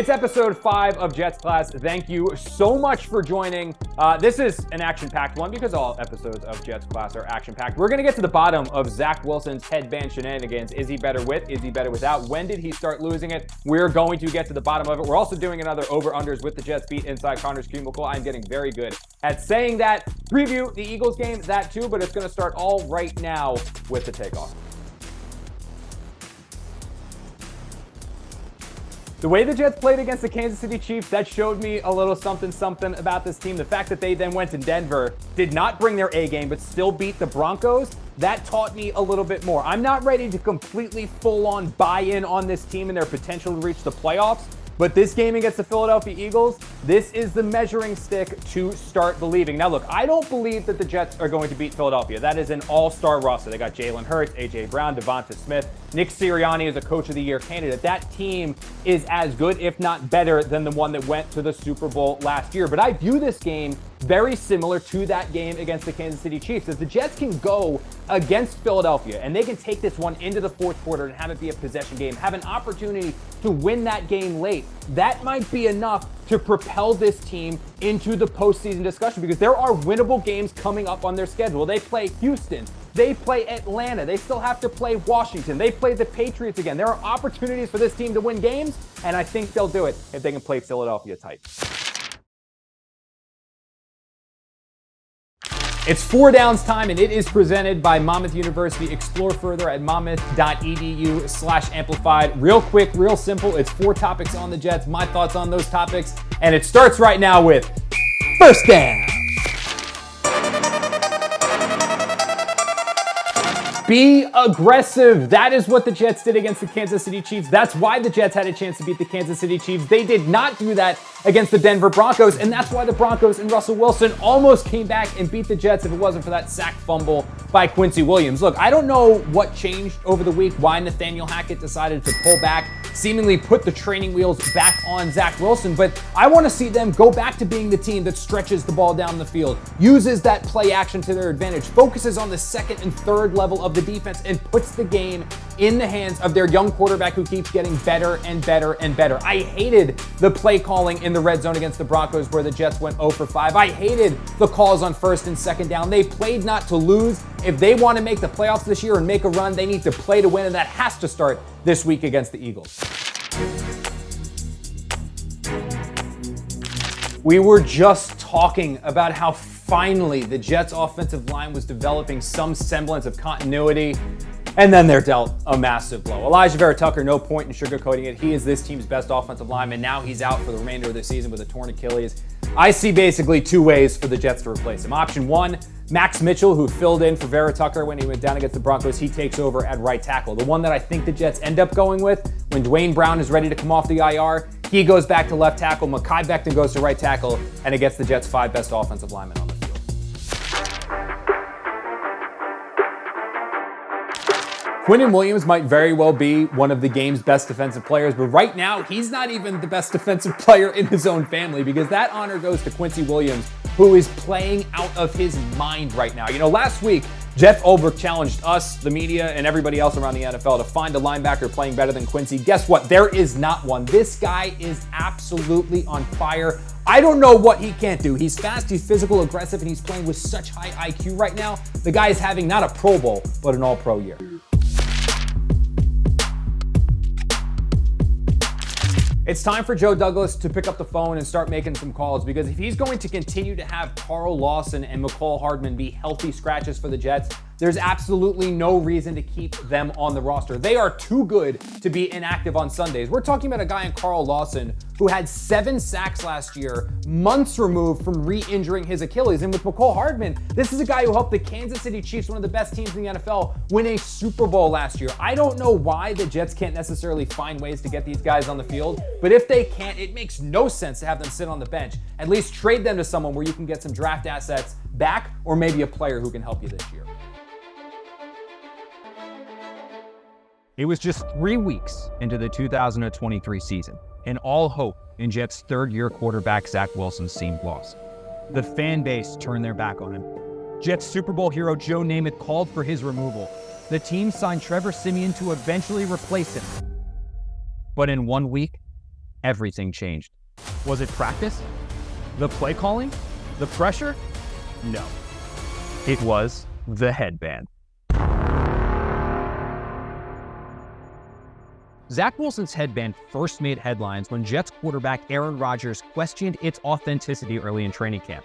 It's episode 5 of Jets Class. Thank you so much for joining. This is an action-packed one because all episodes of Jets Class are action-packed. We're going to get to the bottom of Zach Wilson's headband shenanigans. Is he better with? Is he better without? When did he start losing it? We're going to get to the bottom of it. We're also doing another over-unders with the Jets beat inside Connor's cubicle. I'm getting very good at saying that. Preview the Eagles game, that too, but it's going to start all right now with the takeoff. The way the Jets played against the Kansas City Chiefs, that showed me a little something about this team. The fact that they then went to Denver, did not bring their A game, but still beat the Broncos, that taught me a little bit more. I'm not ready to completely full-on buy in on this team and their potential to reach the playoffs, but this game against the Philadelphia Eagles, this is the measuring stick to start believing. Now look, I don't believe that the Jets are going to beat Philadelphia. That is an all-star roster. They got Jalen Hurts, A.J. Brown, Devonta Smith. Nick Sirianni is a Coach of the Year candidate. That team is as good, if not better, than the one that went to the Super Bowl last year. But I view this game very similar to that game against the Kansas City Chiefs. If the Jets can go against Philadelphia and they can take this one into the fourth quarter and have it be a possession game, have an opportunity to win that game late, that might be enough to propel this team into the postseason discussion because there are winnable games coming up on their schedule. They play Houston. They play Atlanta. They still have to play Washington. They play the Patriots again. There are opportunities for this team to win games, and I think they'll do it if they can play Philadelphia tight. It's 4 Downs time, and it is presented by Monmouth University. Explore further at monmouth.edu/amplified. Real quick, real simple. It's 4 topics on the Jets, my thoughts on those topics, and it starts right now with First Down. Be aggressive. That is what the Jets did against the Kansas City Chiefs. That's why the Jets had a chance to beat the Kansas City Chiefs. They did not do that against the Denver Broncos, and that's why the Broncos and Russell Wilson almost came back and beat the Jets if it wasn't for that sack fumble by Quincy Williams. Look, I don't know what changed over the week, why Nathaniel Hackett decided to pull back, seemingly put the training wheels back on Zach Wilson, but I want to see them go back to being the team that stretches the ball down the field, uses that play action to their advantage, focuses on the second and third level of the defense, and puts the game in the hands of their young quarterback who keeps getting better and better and better. I hated the play calling in the red zone against the Broncos where the Jets went 0 for 5. I hated the calls on first and second down. They played not to lose. If they want to make the playoffs this year and make a run, they need to play to win, and that has to start this week against the Eagles. We were just talking about how finally the Jets' offensive line was developing some semblance of continuity, and then they're dealt a massive blow. Elijah Vera Tucker, no point in sugarcoating it. He is this team's best offensive lineman. Now he's out for the remainder of the season with a torn Achilles. I see basically 2 ways for the Jets to replace him. Option 1, Max Mitchell, who filled in for Vera Tucker when he went down against the Broncos, he takes over at right tackle. The one that I think the Jets end up going with when Dwayne Brown is ready to come off the IR, he goes back to left tackle, Mekhi Becton goes to right tackle, and it gets the Jets 5 best offensive linemen on the field. Quinnen Williams might very well be one of the game's best defensive players, but right now, he's not even the best defensive player in his own family because that honor goes to Quincy Williams, who is playing out of his mind right now. You know, last week, Jeff Ulbrich challenged us, the media, and everybody else around the NFL to find a linebacker playing better than Quincy. Guess what? There is not one. This guy is absolutely on fire. I don't know what he can't do. He's fast, he's physical, aggressive, and he's playing with such high IQ right now. The guy is having not a Pro Bowl, but an All-Pro year. It's time for Joe Douglas to pick up the phone and start making some calls because if he's going to continue to have Carl Lawson and McCall Hardman be healthy scratches for the Jets, there's absolutely no reason to keep them on the roster. They are too good to be inactive on Sundays. We're talking about a guy in Carl Lawson who had 7 sacks last year, months removed from re-injuring his Achilles. And with McCall Hardman, this is a guy who helped the Kansas City Chiefs, one of the best teams in the NFL, win a Super Bowl last year. I don't know why the Jets can't necessarily find ways to get these guys on the field, but if they can't, it makes no sense to have them sit on the bench. At least trade them to someone where you can get some draft assets back or maybe a player who can help you this year. It was just 3 weeks into the 2023 season, and all hope in Jets' third-year quarterback Zach Wilson seemed lost. The fan base turned their back on him. Jets Super Bowl hero Joe Namath called for his removal. The team signed Trevor Siemian to eventually replace him. But in 1 week, everything changed. Was it practice? The play calling? The pressure? No. It was the headband. Zach Wilson's headband first made headlines when Jets quarterback Aaron Rodgers questioned its authenticity early in training camp.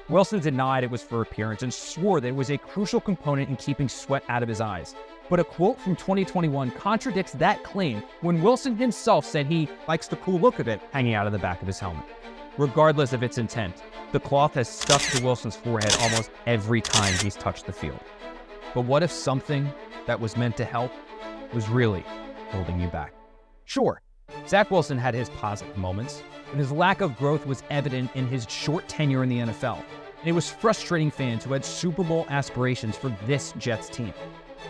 Wilson denied it was for appearance and swore that it was a crucial component in keeping sweat out of his eyes. But a quote from 2021 contradicts that claim when Wilson himself said he likes the cool look of it hanging out of the back of his helmet. Regardless of its intent, the cloth has stuck to Wilson's forehead almost every time he's touched the field. But what if something that was meant to help was really holding you back? Sure, Zach Wilson had his positive moments, but his lack of growth was evident in his short tenure in the NFL. And it was frustrating fans who had Super Bowl aspirations for this Jets team.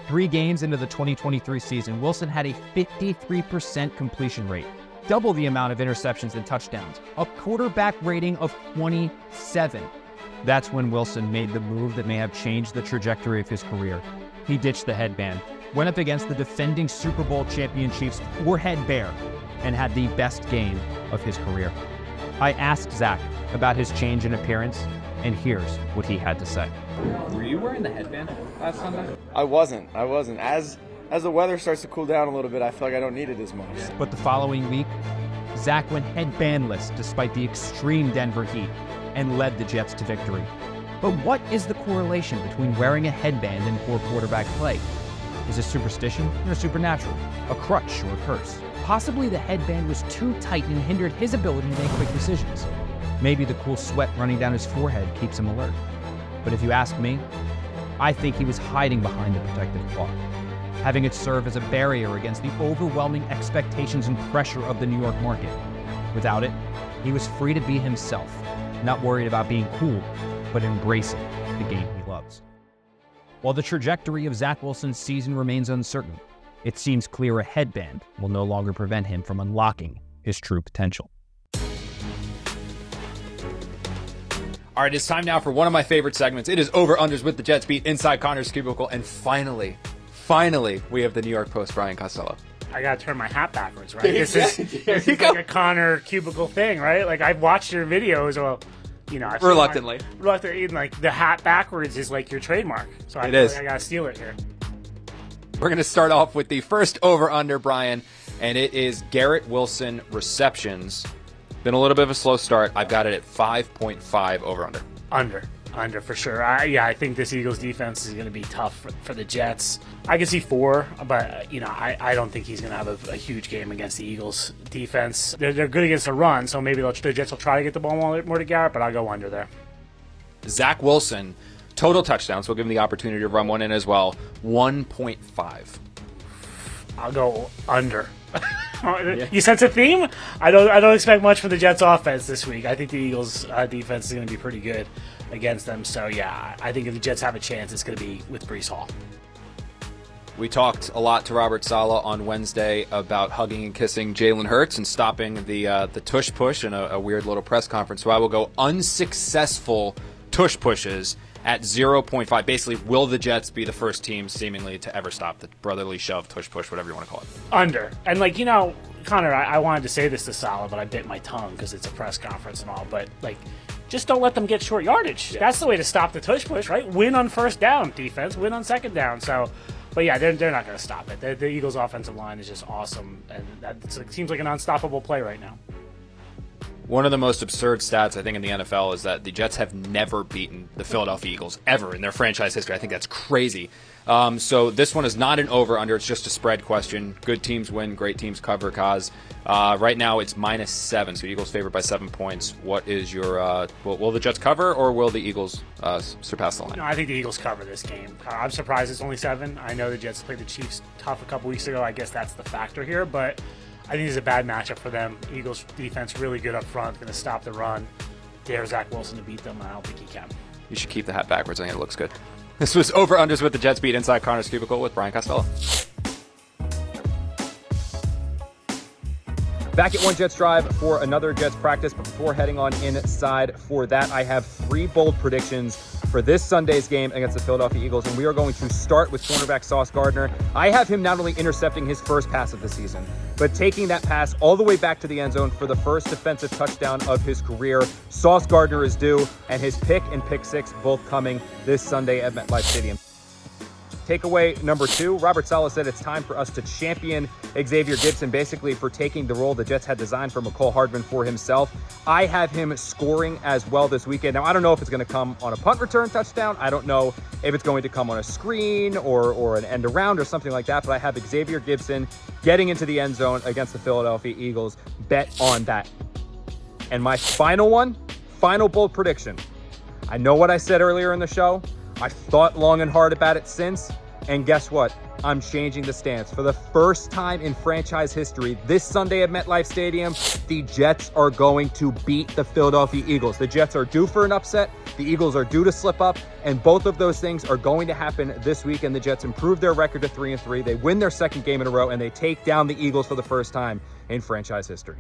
3 games into the 2023 season, Wilson had a 53% completion rate, double the amount of interceptions and touchdowns, a quarterback rating of 27. That's when Wilson made the move that may have changed the trajectory of his career. He ditched the headband, went up against the defending Super Bowl champion Chiefs forehead bare, and had the best game of his career. I asked Zach about his change in appearance, and here's what he had to say. Were you wearing the headband last Sunday? I wasn't. As the weather starts to cool down a little bit, I feel like I don't need it as much. But the following week, Zach went headbandless despite the extreme Denver heat and led the Jets to victory. But what is the correlation between wearing a headband and poor quarterback play? Is it superstition or supernatural? A crutch or a curse? Possibly the headband was too tight and hindered his ability to make quick decisions. Maybe the cool sweat running down his forehead keeps him alert. But if you ask me, I think he was hiding behind the protective cloth, having it serve as a barrier against the overwhelming expectations and pressure of the New York market. Without it, he was free to be himself, not worried about being cool, but embracing the game he loves. While the trajectory of Zach Wilson's season remains uncertain, it seems clear a headband will no longer prevent him from unlocking his true potential. All right, it's time now for one of my favorite segments. It is Over-Unders with the Jets beat inside Connor's cubicle. And finally, we have the New York Post, Brian Costello. I gotta turn my hat backwards, right? This is like a Connor cubicle thing, right? Like, I've watched your videos, well, you know, I've Reluctantly. Like, the hat backwards is like your trademark. So I gotta steal it here. We're going to start off with the first over-under, Brian, and it is Garrett Wilson receptions. Been a little bit of a slow start. I've got it at 5.5 over-under. Under for sure. I think this Eagles defense is going to be tough for the Jets. I can see 4, but you know, I don't think he's going to have a huge game against the Eagles defense. They're good against the run, so maybe the Jets will try to get the ball more to Garrett, but I'll go under there. Zach Wilson, total touchdowns. We'll give him the opportunity to run one in as well. 1.5. I'll go under. You sense a theme? I don't expect much from the Jets offense this week. I think the Eagles defense is going to be pretty good against them. So yeah, I think if the Jets have a chance, it's going to be with Breece Hall. We talked a lot to Robert Saleh on Wednesday about hugging and kissing Jalen Hurts and stopping the tush push in a weird little press conference. So I will go unsuccessful tush pushes at 0.5. Basically, will the Jets be the first team seemingly to ever stop the brotherly shove, tush push, whatever you want to call it? Under. And like, you know, Connor, I wanted to say this to Saleh, but I bit my tongue because it's a press conference and all. But like, just don't let them get short yardage. Yeah. That's the way to stop the tush push, right? Win on first down, defense. Win on second down. So, but yeah, they're not going to stop it. The Eagles' offensive line is just awesome, and it seems like an unstoppable play right now. One of the most absurd stats, I think, in the NFL is that the Jets have never beaten the Philadelphia Eagles ever in their franchise history. I think that's crazy. So this one is not an over-under. It's just a spread question. Good teams win. Great teams cover, Kaz. Right now it's -7, so Eagles favored by 7 points. What is your will the Jets cover, or will the Eagles surpass the line? No, I think the Eagles cover this game. I'm surprised it's only 7. I know the Jets played the Chiefs tough a couple weeks ago. I guess that's the factor here, but I think it's a bad matchup for them. Eagles defense really good up front, going to stop the run. Dare Zach Wilson to beat them, and I don't think he can. You should keep the hat backwards. I think it looks good. This was Over-Unders with the Jets beat inside Connor's cubicle with Brian Costello. Back at One Jets Drive for another Jets practice, but before heading on inside for that, I have 3 bold predictions for this Sunday's game against the Philadelphia Eagles, and we are going to start with cornerback Sauce Gardner. I have him not only intercepting his first pass of the season, but taking that pass all the way back to the end zone for the first defensive touchdown of his career. Sauce Gardner is due, and his pick and pick six both coming this Sunday at MetLife Stadium. Takeaway number 2, Robert Saleh said it's time for us to champion Xavier Gibson, basically for taking the role the Jets had designed for McCole Hardman for himself. I have him scoring as well this weekend. Now, I don't know if it's going to come on a punt return touchdown. I don't know if it's going to come on a screen or an end around or something like that, but I have Xavier Gibson getting into the end zone against the Philadelphia Eagles. Bet on that. And my final bold prediction. I know what I said earlier in the show. I've thought long and hard about it since, and guess what? I'm changing the stance. For the first time in franchise history, this Sunday at MetLife Stadium, the Jets are going to beat the Philadelphia Eagles. The Jets are due for an upset. The Eagles are due to slip up, and both of those things are going to happen this week, and the Jets improve their record to 3-3. They win their second game in a row, and they take down the Eagles for the first time in franchise history.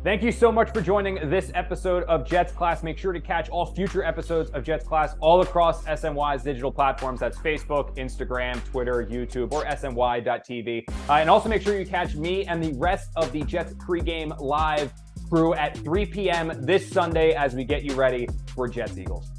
Thank you so much for joining this episode of Jets Class. Make sure to catch all future episodes of Jets Class all across SNY's digital platforms. That's Facebook, Instagram, Twitter, YouTube, or SNY.TV. And also make sure you catch me and the rest of the Jets pregame live crew at 3 p.m. this Sunday as we get you ready for Jets Eagles.